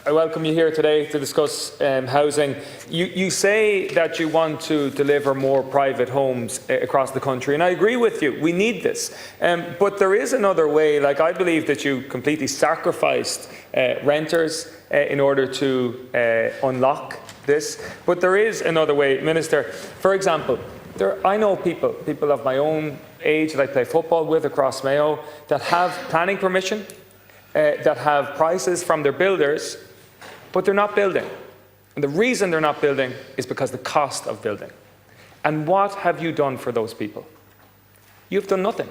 I welcome you here today to discuss housing. You say that you want to deliver more private homes across the country, and I agree with you. We need this. But there is another way. Like, I believe that you completely sacrificed renters in order to unlock this. But there is another way, Minister. For example, I know people of my own age that I play football with across Mayo that have planning permission, that have prices from their builders, but they're not building. And the reason they're not building is because the cost of building. And what have you done for those people? You've done nothing.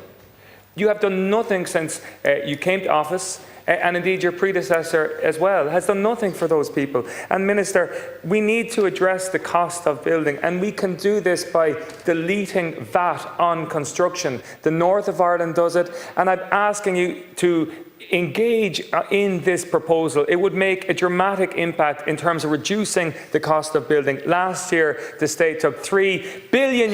You have done nothing since you came to office, and indeed your predecessor as well has done nothing for those people. And Minister, we need to address the cost of building, and we can do this by deleting VAT on construction. The north of Ireland does it, and I'm asking you to engage in this proposal. It would make a dramatic impact in terms of reducing the cost of building. Last year, the state took €3 billion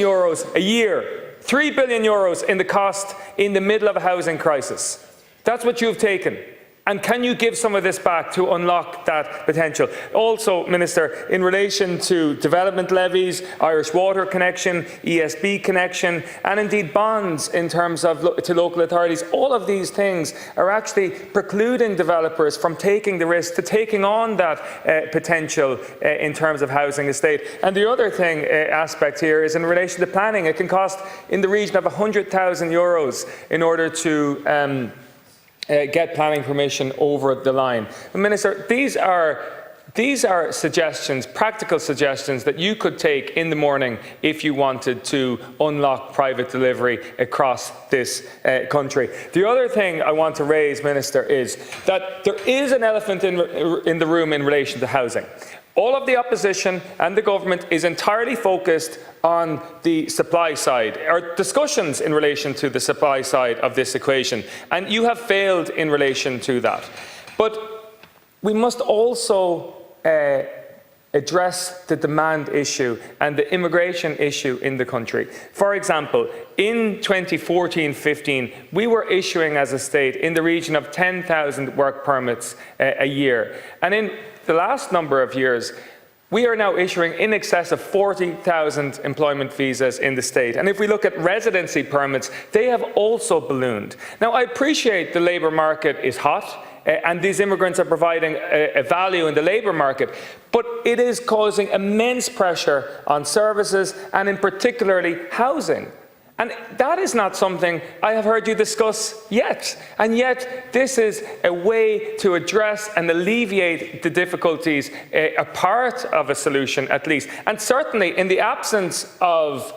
a year, €3 billion in the cost in the middle of a housing crisis. That's what you've taken. And can you give some of this back to unlock that potential? Also, Minister, in relation to development levies, Irish Water connection, ESB connection, and indeed bonds in terms of to local authorities, all of these things are actually precluding developers from taking the risk to taking on that potential in terms of housing estate. And the other thing aspect here is in relation to planning. It can cost in the region of €100,000 in order to get planning permission over the line. Minister, these are suggestions, practical suggestions that you could take in the morning if you wanted to unlock private delivery across this country. The other thing I want to raise, Minister, is that there is an elephant in the room in relation to housing. All of the opposition and the government is entirely focused on the supply side, or discussions in relation to the supply side of this equation, and you have failed in relation to that. But we must also address the demand issue and the immigration issue in the country. For example, in 2014-15, we were issuing as a state in the region of 10,000 work permits a year. And in the last number of years, we are now issuing in excess of 40,000 employment visas in the state. And if we look at residency permits, they have also ballooned. Now, I appreciate the labour market is hot, and these immigrants are providing a value in the labour market, but it is causing immense pressure on services and in particularly housing. And that is not something I have heard you discuss yet. And yet, this is a way to address and alleviate the difficulties, a part of a solution at least. And certainly, in the absence of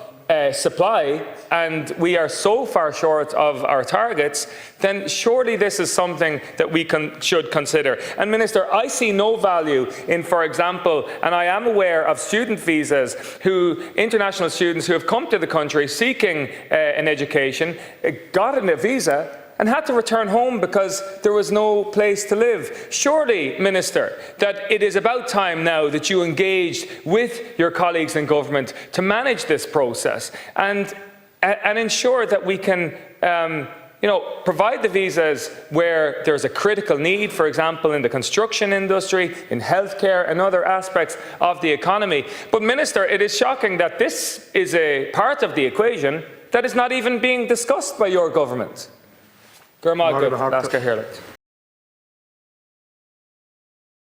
supply, and we are so far short of our targets, then surely this is something that we should consider. And Minister, I see no value in, for example, and I am aware of student visas, international students who have come to the country seeking an education, got a visa, and had to return home because there was no place to live. Surely, Minister, that it is about time now that you engaged with your colleagues in government to manage this process and ensure that we can provide the visas where there's a critical need, for example, in the construction industry, in healthcare and other aspects of the economy. But Minister, it is shocking that this is a part of the equation that is not even being discussed by your government. Gurmagh,